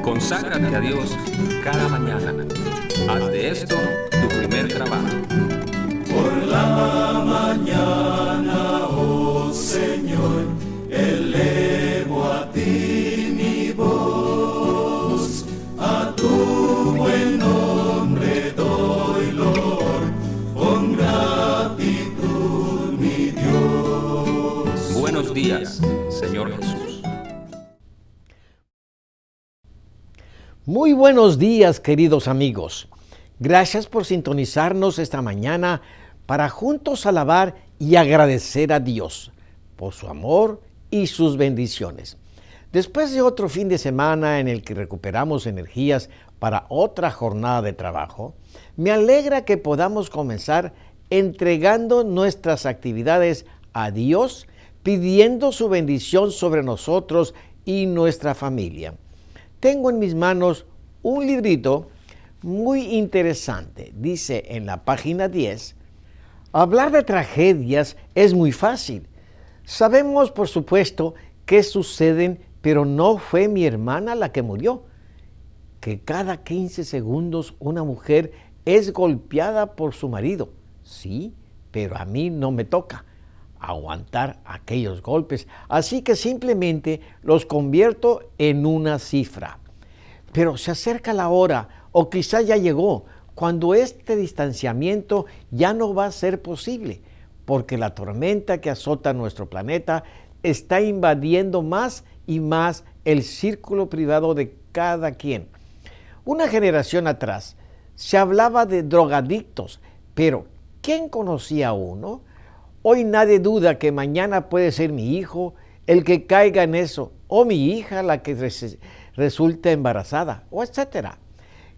Conságrate a Dios cada mañana. Haz de esto tu primer trabajo. Por la mañana, oh Señor, elevo a ti mi voz, a tu buen nombre doy loor, con gratitud mi Dios. Buenos días, Señor Jesús. Muy buenos días, queridos amigos. Gracias por sintonizarnos esta mañana para juntos alabar y agradecer a Dios por su amor y sus bendiciones. Después de otro fin de semana en el que recuperamos energías para otra jornada de trabajo, me alegra que podamos comenzar entregando nuestras actividades a Dios, pidiendo su bendición sobre nosotros y nuestra familia. Tengo en mis manos un librito muy interesante. Dice en la página 10, hablar de tragedias es muy fácil. Sabemos, por supuesto, que suceden, pero no fue mi hermana la que murió. Que cada 15 segundos una mujer es golpeada por su marido. Sí, pero a mí no me toca aguantar aquellos golpes, así que simplemente los convierto en una cifra. Pero se acerca la hora, o quizá ya llegó, cuando este distanciamiento ya no va a ser posible, porque la tormenta que azota nuestro planeta está invadiendo más y más el círculo privado de cada quien. Una generación atrás se hablaba de drogadictos, pero ¿quién conocía a uno? Hoy nadie duda que mañana puede ser mi hijo el que caiga en eso, o mi hija la que resulta embarazada, o etcétera.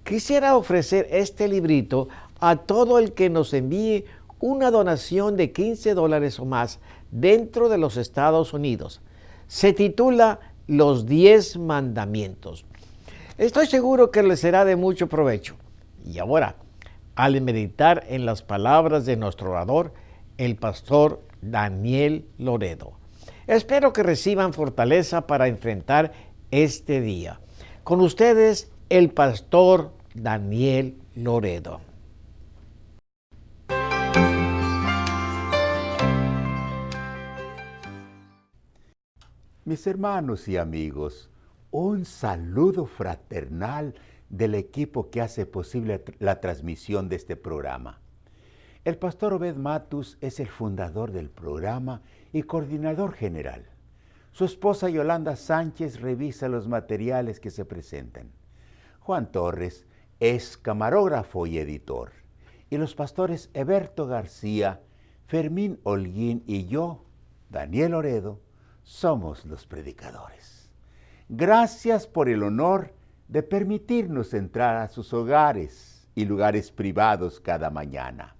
Quisiera ofrecer este librito a todo el que nos envíe una donación de $15 o más dentro de los Estados Unidos. Se titula Los 10 Mandamientos. Estoy seguro que les será de mucho provecho. Y ahora, al meditar en las palabras de nuestro orador, el pastor Daniel Loredo. Espero que reciban fortaleza para enfrentar este día. Con ustedes, el pastor Daniel Loredo. Mis hermanos y amigos, un saludo fraternal del equipo que hace posible la transmisión de este programa. El pastor Obed Matus es el fundador del programa y coordinador general. Su esposa Yolanda Sánchez revisa los materiales que se presentan. Juan Torres es camarógrafo y editor. Y los pastores Eberto García, Fermín Holguín y yo, Daniel Loredo, somos los predicadores. Gracias por el honor de permitirnos entrar a sus hogares y lugares privados cada mañana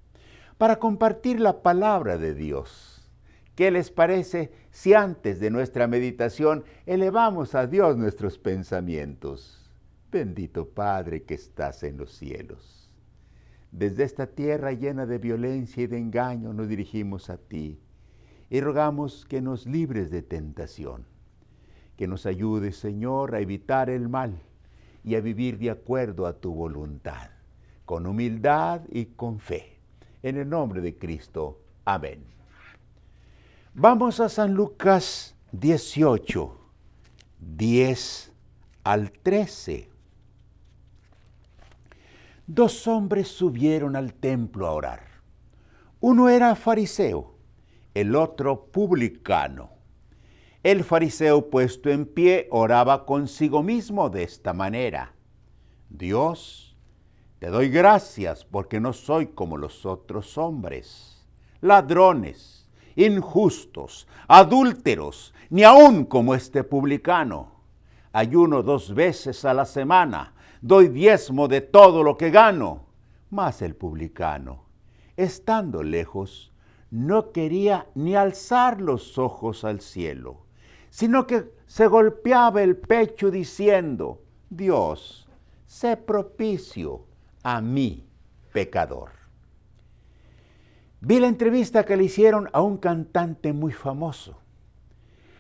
para compartir la palabra de Dios. ¿Qué les parece si antes de nuestra meditación elevamos a Dios nuestros pensamientos? Bendito Padre que estás en los cielos. Desde esta tierra llena de violencia y de engaño nos dirigimos a ti y rogamos que nos libres de tentación. Que nos ayudes, Señor, a evitar el mal y a vivir de acuerdo a tu voluntad, con humildad y con fe. En el nombre de Cristo. Amén. Vamos a San Lucas 18, 10 al 13. Dos hombres subieron al templo a orar. Uno era fariseo, el otro publicano. El fariseo, puesto en pie, oraba consigo mismo de esta manera: Dios, te doy gracias porque no soy como los otros hombres, ladrones, injustos, adúlteros, ni aun como este publicano. Ayuno 2 veces a la semana, doy diezmo de todo lo que gano. Mas el publicano, estando lejos, no quería ni alzar los ojos al cielo, sino que se golpeaba el pecho diciendo: Dios, sé propicio a mí, pecador. Vi la entrevista que le hicieron a un cantante muy famoso.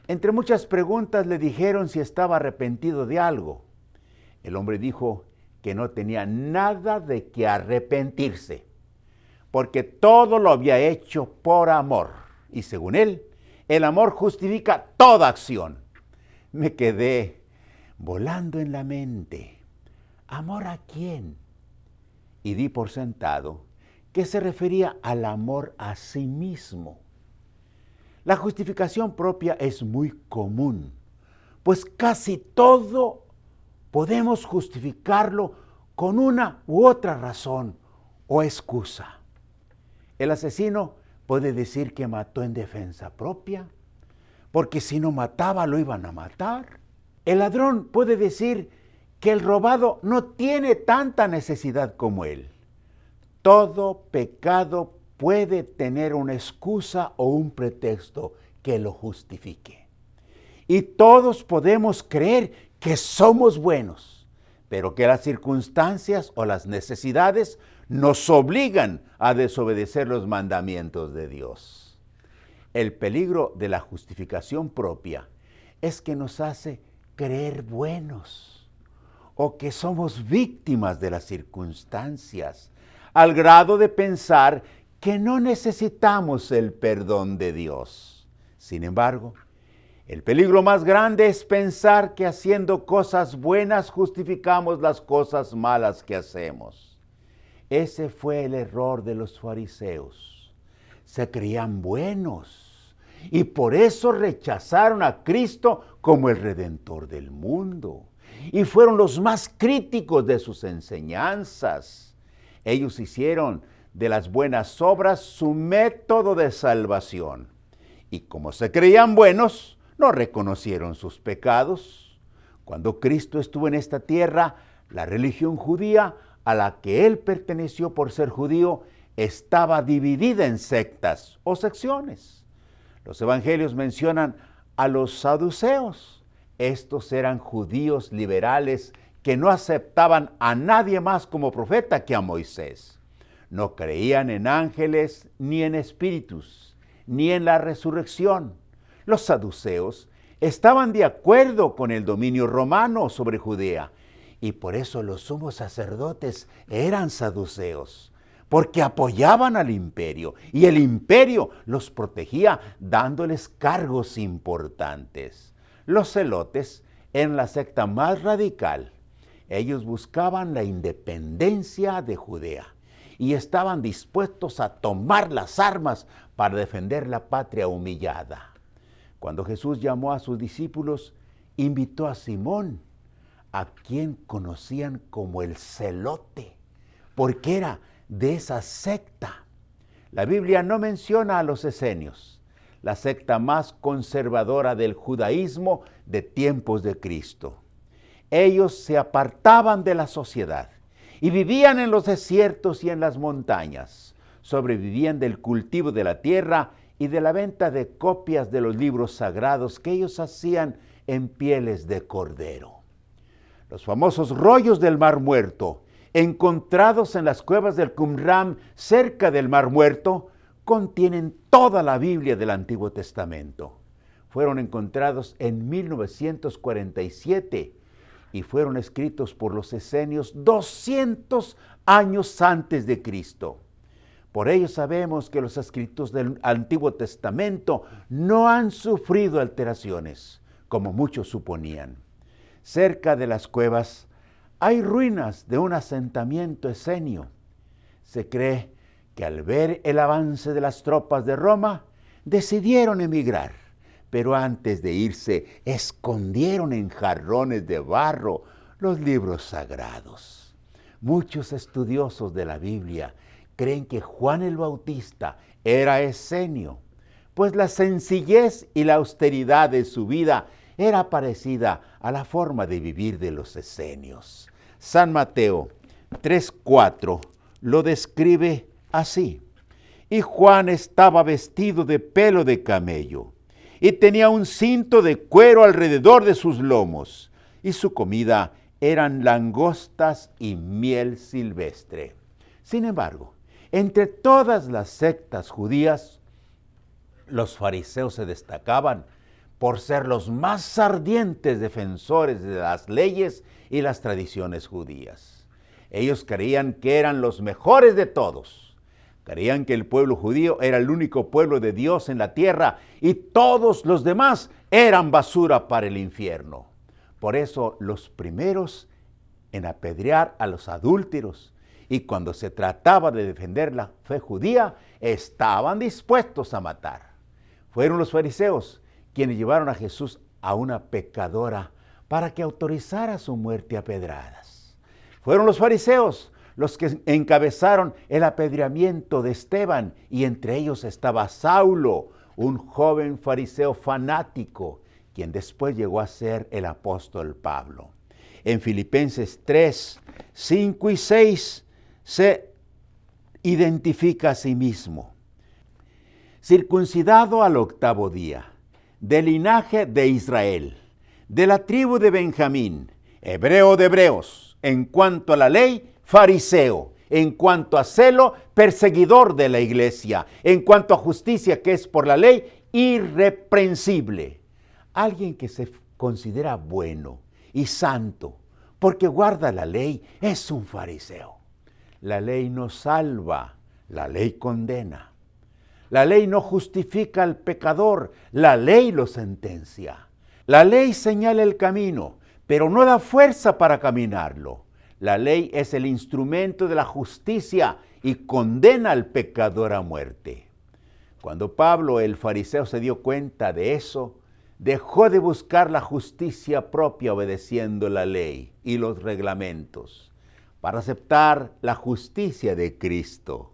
Entre muchas preguntas le dijeron si estaba arrepentido de algo. El hombre dijo que no tenía nada de qué arrepentirse, porque todo lo había hecho por amor. Y según él, el amor justifica toda acción. Me quedé volando en la mente. ¿Amor a quién? Y di por sentado que se refería al amor a sí mismo. La justificación propia es muy común, pues casi todo podemos justificarlo con una u otra razón o excusa. El asesino puede decir que mató en defensa propia, porque si no mataba lo iban a matar. El ladrón puede decir que el robado no tiene tanta necesidad como él. Todo pecado puede tener una excusa o un pretexto que lo justifique. Y todos podemos creer que somos buenos, pero que las circunstancias o las necesidades nos obligan a desobedecer los mandamientos de Dios. El peligro de la justificación propia es que nos hace creer buenos o que somos víctimas de las circunstancias, al grado de pensar que no necesitamos el perdón de Dios. Sin embargo, el peligro más grande es pensar que haciendo cosas buenas justificamos las cosas malas que hacemos. Ese fue el error de los fariseos. Se creían buenos y por eso rechazaron a Cristo como el Redentor del mundo. Y fueron los más críticos de sus enseñanzas. Ellos hicieron de las buenas obras su método de salvación. Y como se creían buenos, no reconocieron sus pecados. Cuando Cristo estuvo en esta tierra, la religión judía a la que él perteneció por ser judío estaba dividida en sectas o secciones. Los evangelios mencionan a los saduceos. Estos eran judíos liberales que no aceptaban a nadie más como profeta que a Moisés. No creían en ángeles, ni en espíritus, ni en la resurrección. Los saduceos estaban de acuerdo con el dominio romano sobre Judea, y por eso los sumos sacerdotes eran saduceos, porque apoyaban al imperio, y el imperio los protegía dándoles cargos importantes. Los celotes eran la secta más radical. Ellos buscaban la independencia de Judea y estaban dispuestos a tomar las armas para defender la patria humillada. Cuando Jesús llamó a sus discípulos, invitó a Simón, a quien conocían como el celote, porque era de esa secta. La Biblia no menciona a los esenios, la secta más conservadora del judaísmo de tiempos de Cristo. Ellos se apartaban de la sociedad y vivían en los desiertos y en las montañas. Sobrevivían del cultivo de la tierra y de la venta de copias de los libros sagrados que ellos hacían en pieles de cordero. Los famosos rollos del Mar Muerto, encontrados en las cuevas del Qumran cerca del Mar Muerto, contienen toda la Biblia del Antiguo Testamento. Fueron encontrados en 1947 y fueron escritos por los esenios 200 años antes de Cristo. Por ello sabemos que los escritos del Antiguo Testamento no han sufrido alteraciones, como muchos suponían. Cerca de las cuevas hay ruinas de un asentamiento esenio. Se cree que al ver el avance de las tropas de Roma, decidieron emigrar, pero antes de irse escondieron en jarrones de barro los libros sagrados. Muchos estudiosos de la Biblia creen que Juan el Bautista era esenio, pues la sencillez y la austeridad de su vida era parecida a la forma de vivir de los esenios. San Mateo 3:4 lo describe así: y Juan estaba vestido de pelo de camello, y tenía un cinto de cuero alrededor de sus lomos, y su comida eran langostas y miel silvestre. Sin embargo, entre todas las sectas judías, los fariseos se destacaban por ser los más ardientes defensores de las leyes y las tradiciones judías. Ellos creían que eran los mejores de todos. Creían que el pueblo judío era el único pueblo de Dios en la tierra y todos los demás eran basura para el infierno. Por eso los primeros en apedrear a los adúlteros y cuando se trataba de defender la fe judía, estaban dispuestos a matar. Fueron los fariseos quienes llevaron a Jesús a una pecadora para que autorizara su muerte a pedradas. Fueron los fariseos los que encabezaron el apedreamiento de Esteban, y entre ellos estaba Saulo, un joven fariseo fanático, quien después llegó a ser el apóstol Pablo. En Filipenses 3, 5 y 6 se identifica a sí mismo. Circuncidado al 8º día, del linaje de Israel, de la tribu de Benjamín, hebreo de hebreos, en cuanto a la ley, fariseo, en cuanto a celo, perseguidor de la iglesia, en cuanto a justicia que es por la ley, irreprensible. Alguien que se considera bueno y santo porque guarda la ley es un fariseo. La ley no salva, la ley condena. La ley no justifica al pecador, la ley lo sentencia. La ley señala el camino, pero no da fuerza para caminarlo. La ley es el instrumento de la justicia y condena al pecador a muerte. Cuando Pablo, el fariseo, se dio cuenta de eso, dejó de buscar la justicia propia obedeciendo la ley y los reglamentos para aceptar la justicia de Cristo,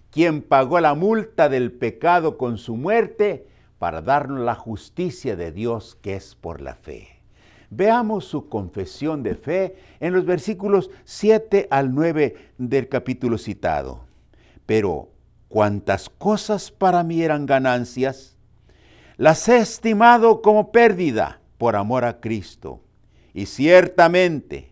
quien pagó la multa del pecado con su muerte para darnos la justicia de Dios que es por la fe. Veamos su confesión de fe en los versículos 7 al 9 del capítulo citado. Pero cuantas cosas para mí eran ganancias, las he estimado como pérdida por amor a Cristo. Y ciertamente,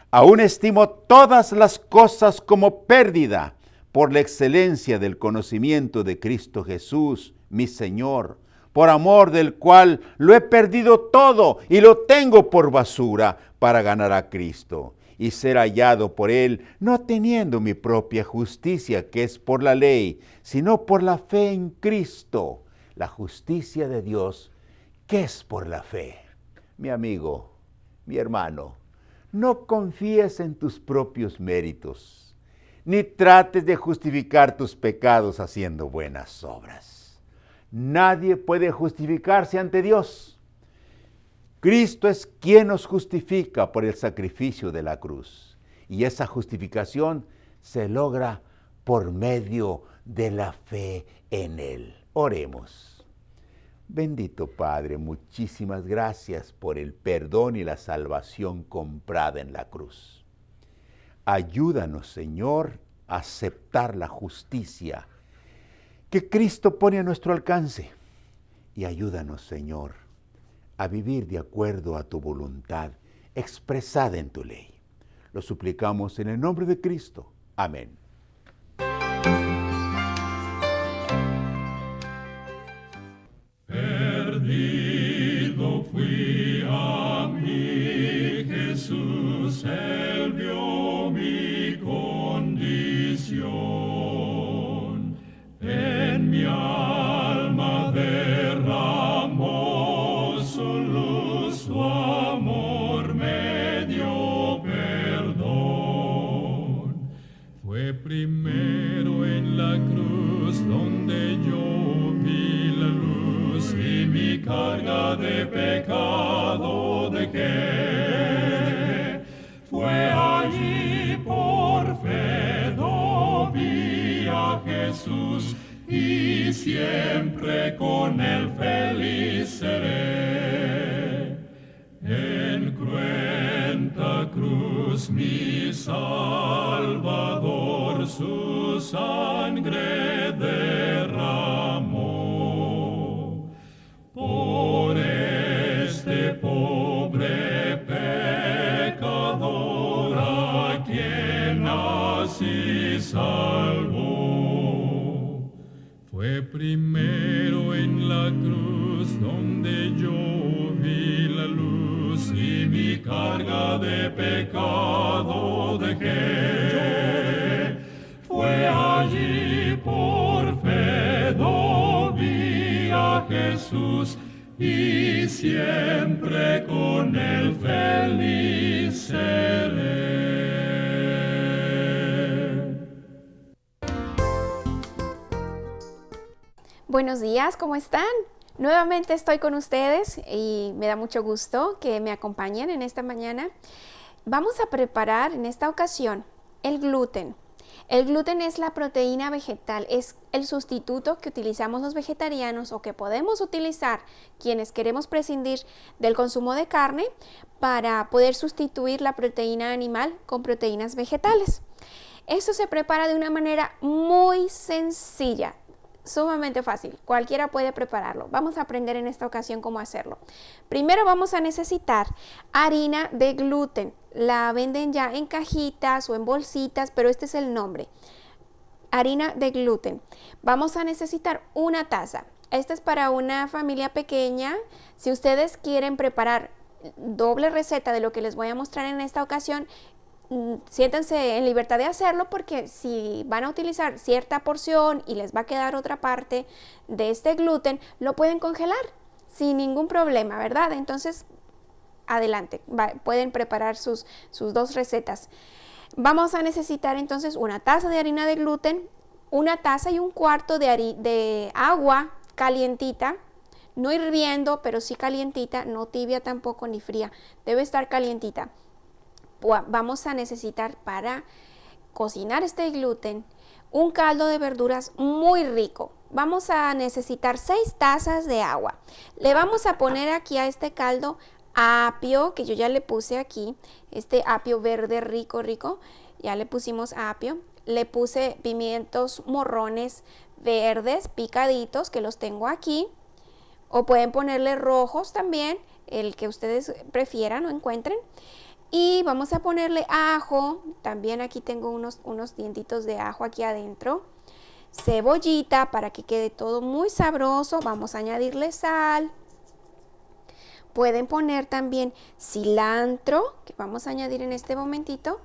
aún estimo todas las cosas como pérdida por la excelencia del conocimiento de Cristo Jesús, mi Señor, por amor del cual lo he perdido todo y lo tengo por basura para ganar a Cristo y ser hallado por Él, no teniendo mi propia justicia que es por la ley, sino por la fe en Cristo, la justicia de Dios que es por la fe. Mi amigo, mi hermano, no confíes en tus propios méritos, ni trates de justificar tus pecados haciendo buenas obras. Nadie puede justificarse ante Dios. Cristo es quien nos justifica por el sacrificio de la cruz. Y esa justificación se logra por medio de la fe en Él. Oremos. Bendito Padre, muchísimas gracias por el perdón y la salvación comprada en la cruz. Ayúdanos, Señor, a aceptar la justicia que Cristo pone a nuestro alcance. Y ayúdanos, Señor, a vivir de acuerdo a tu voluntad expresada en tu ley. Lo suplicamos en el nombre de Cristo. Amén. Perdido fui a mí, Jesús, Él vio mi condición. En mi alma derramó su luz, su amor me dio perdón. Fue primero en la cruz donde yo vi la luz y mi carga de pecado dejé. Fue allí por fe vi a Jesús y siempre con Él feliz seré. En cruenta cruz mi Salvador su sangre derramó. Por este pobre pecador a quien así salvó. Fue primero en la cruz donde yo carga de pecado dejé. Fue allí por fe vi a Jesús y siempre con él feliz seré. Buenos días, ¿cómo están? Nuevamente estoy con ustedes y me da mucho gusto que me acompañen en esta mañana. Vamos a preparar en esta ocasión el gluten. El gluten es la proteína vegetal, es el sustituto que utilizamos los vegetarianos o que podemos utilizar quienes queremos prescindir del consumo de carne para poder sustituir la proteína animal con proteínas vegetales. Esto se prepara de una manera muy sencilla, sumamente fácil, cualquiera puede prepararlo. Vamos a aprender en esta ocasión cómo hacerlo. Primero vamos a necesitar harina de gluten. La venden ya en cajitas o en bolsitas, pero este es el nombre. Harina de gluten. Vamos a necesitar una taza. Esta es para una familia pequeña. Si ustedes quieren preparar doble receta de lo que les voy a mostrar en esta ocasión, siéntanse en libertad de hacerlo, porque si van a utilizar cierta porción y les va a quedar otra parte de este gluten, lo pueden congelar sin ningún problema, ¿verdad? Entonces, adelante, pueden preparar sus dos recetas. Vamos a necesitar entonces una taza de harina de gluten, una taza y un cuarto de agua calientita, no hirviendo, pero sí calientita, no tibia tampoco ni fría, debe estar calientita. Vamos a necesitar para cocinar este gluten un caldo de verduras muy rico. Vamos a necesitar 6 tazas de agua. Le vamos a poner aquí a este caldo apio, que yo ya le puse aquí, este apio verde rico, ya le pusimos apio. Le puse pimientos morrones verdes picaditos, que los tengo aquí, o pueden ponerle rojos también, el que ustedes prefieran o encuentren. Y vamos a ponerle ajo, también aquí tengo unos dientitos de ajo aquí adentro, cebollita para que quede todo muy sabroso. Vamos a añadirle sal, pueden poner también cilantro, que vamos a añadir en este momentito,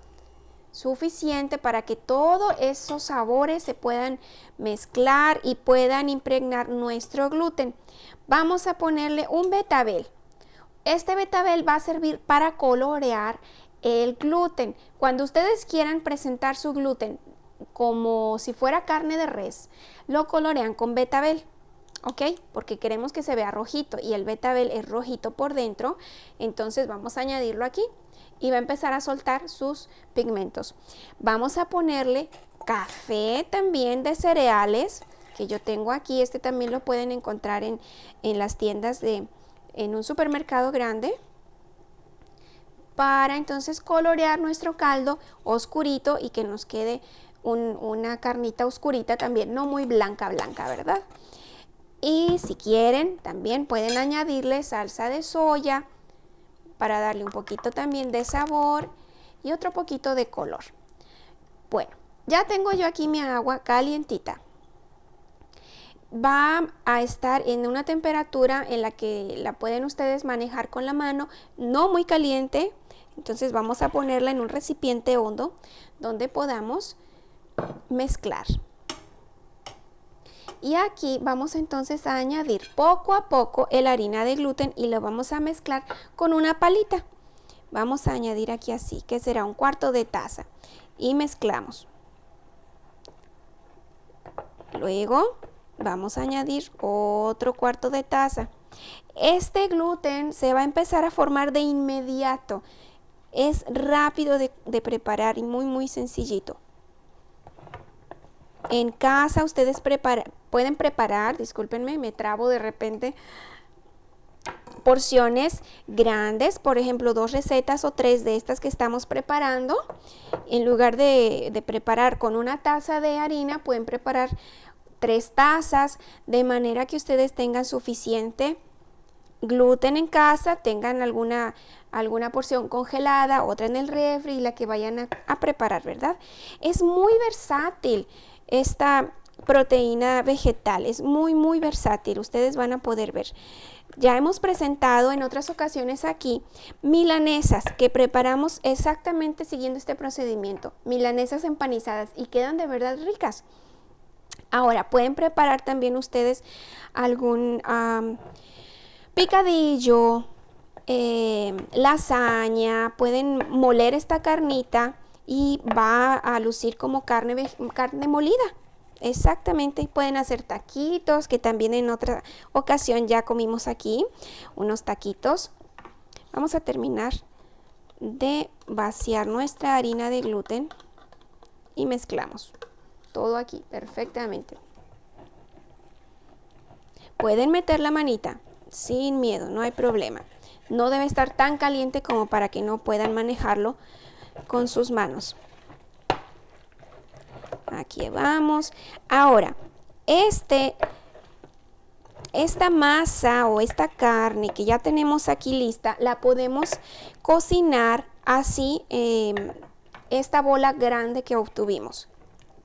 suficiente para que todos esos sabores se puedan mezclar y puedan impregnar nuestro gluten. Vamos a ponerle un betabel. Este betabel va a servir para colorear el gluten. Cuando ustedes quieran presentar su gluten como si fuera carne de res, lo colorean con betabel, ¿ok? Porque queremos que se vea rojito y el betabel es rojito por dentro. Entonces vamos a añadirlo aquí y va a empezar a soltar sus pigmentos. Vamos a ponerle café también de cereales, que yo tengo aquí. Este también lo pueden encontrar en las tiendas en un supermercado grande, para entonces colorear nuestro caldo oscurito y que nos quede una carnita oscurita también, no muy blanca, ¿verdad? Y si quieren, también pueden añadirle salsa de soya para darle un poquito también de sabor y otro poquito de color. Bueno, ya tengo yo aquí mi agua calientita. Va a estar en una temperatura en la que la pueden ustedes manejar con la mano, no muy caliente. Entonces vamos a ponerla en un recipiente hondo donde podamos mezclar. Y aquí vamos entonces a añadir poco a poco la harina de gluten y lo vamos a mezclar con una palita. Vamos a añadir aquí así, que será un cuarto de taza, y mezclamos. Luego vamos a añadir otro cuarto de taza. Este gluten se va a empezar a formar de inmediato. Es rápido de preparar y muy sencillito. En casa ustedes pueden preparar, discúlpenme, me trabo de repente, porciones grandes, por ejemplo 2 recetas o 3 de estas que estamos preparando. En lugar de preparar con una taza de harina, pueden preparar 3 tazas, de manera que ustedes tengan suficiente gluten en casa, tengan alguna porción congelada, otra en el refri, la que vayan a preparar, ¿verdad? Es muy versátil proteína vegetal, es muy muy versátil, ustedes van a poder ver. Ya hemos presentado en otras ocasiones aquí milanesas que preparamos exactamente siguiendo este procedimiento, milanesas empanizadas y quedan de verdad ricas. Ahora pueden preparar también ustedes algún picadillo, lasaña, pueden moler esta carnita y va a lucir como carne molida. Exactamente, pueden hacer taquitos, que también en otra ocasión ya comimos aquí, unos taquitos. Vamos a terminar de vaciar nuestra harina de gluten y mezclamos todo aquí perfectamente. Pueden meter la manita sin miedo, no hay problema. No debe estar tan caliente como para que no puedan manejarlo con sus manos. Aquí vamos. Ahora, esta masa o esta carne que ya tenemos aquí lista, la podemos cocinar así, esta bola grande que obtuvimos.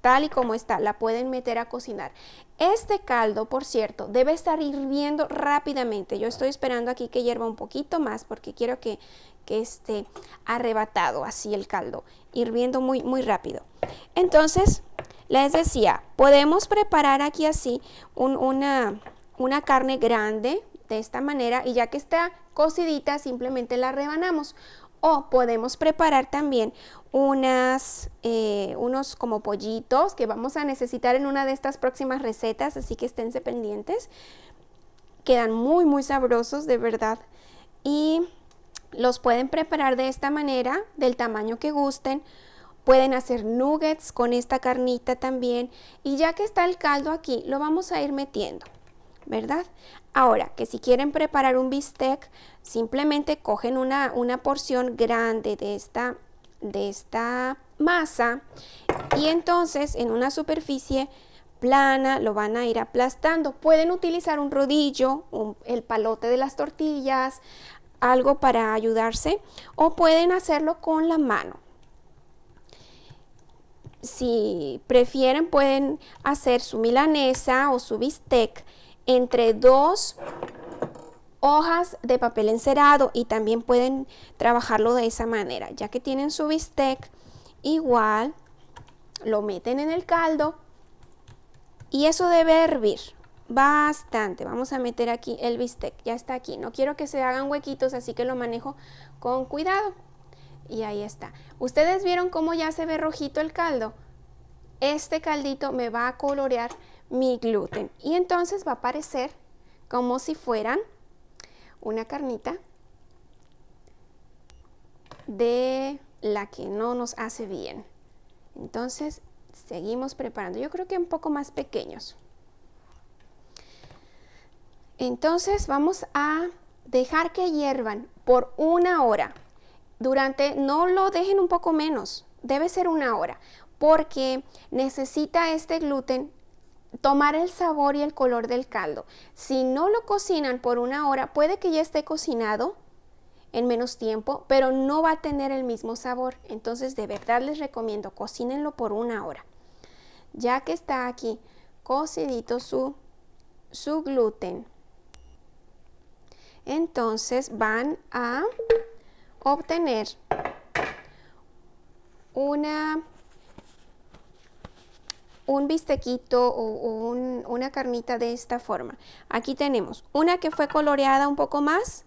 Tal y como está, la pueden meter a cocinar. Este caldo, por cierto, debe estar hirviendo rápidamente. Yo estoy esperando aquí que hierva un poquito más porque quiero que esté arrebatado así el caldo, hirviendo muy, muy rápido. Entonces, les decía, podemos preparar aquí así una carne grande de esta manera y ya que está cocidita simplemente la rebanamos. O podemos preparar también unos como pollitos que vamos a necesitar en una de estas próximas recetas, así que esténse pendientes. Quedan muy muy sabrosos de verdad y los pueden preparar de esta manera, del tamaño que gusten. Pueden hacer nuggets con esta carnita también y ya que está el caldo aquí lo vamos a ir metiendo, ¿verdad? Ahora, que si quieren preparar un bistec, simplemente cogen una porción grande de esta masa y entonces en una superficie plana lo van a ir aplastando. Pueden utilizar un rodillo, el palote de las tortillas, algo para ayudarse, o pueden hacerlo con la mano. Si prefieren, pueden hacer su milanesa o su bistec entre 2 hojas de papel encerado y también pueden trabajarlo de esa manera. Ya que tienen su bistec, igual lo meten en el caldo y eso debe hervir bastante. Vamos a meter aquí el bistec, ya está aquí. No quiero que se hagan huequitos, así que lo manejo con cuidado. Y ahí está. ¿Ustedes vieron cómo ya se ve rojito el caldo? Este caldito me va a colorear mi gluten y entonces va a parecer como si fueran una carnita de la que no nos hace bien. Entonces seguimos preparando. Yo creo que un poco más pequeños. Entonces vamos a dejar que hiervan por 1 hora. No lo dejen un poco menos, debe ser 1 hora, porque necesita este gluten tomar el sabor y el color del caldo. Si no lo cocinan por 1 hora, puede que ya esté cocinado en menos tiempo, pero no va a tener el mismo sabor. Entonces, de verdad les recomiendo, cocínenlo por 1 hora. Ya que está aquí cocidito su gluten, entonces van a obtener un bistequito o una carnita de esta forma. Aquí tenemos una que fue coloreada un poco más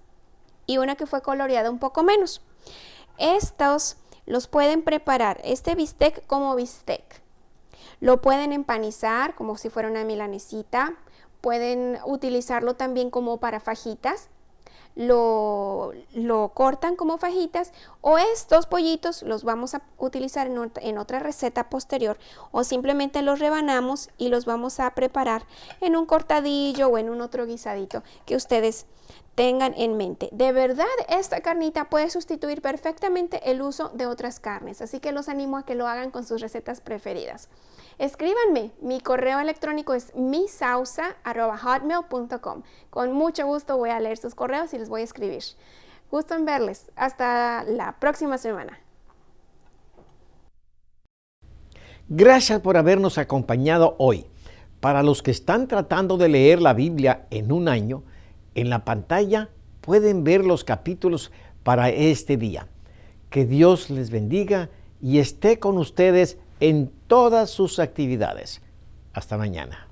y una que fue coloreada un poco menos. Estos los pueden preparar, este bistec como bistec. Lo pueden empanizar como si fuera una milanesita. Pueden utilizarlo también como para fajitas. Lo cortan como fajitas, o estos pollitos los vamos a utilizar en otra receta posterior, o simplemente los rebanamos y los vamos a preparar en un cortadillo o en un otro guisadito que ustedes tengan en mente. De verdad, esta carnita puede sustituir perfectamente el uso de otras carnes, así que los animo a que lo hagan con sus recetas preferidas. Escríbanme, mi correo electrónico es misausa@hotmail.com. Con mucho gusto voy a leer sus correos y les voy a escribir. Gusto en verles. Hasta la próxima semana. Gracias por habernos acompañado hoy. Para los que están tratando de leer la Biblia en un año, en la pantalla pueden ver los capítulos para este día. Que Dios les bendiga y esté con ustedes en todas sus actividades. Hasta mañana.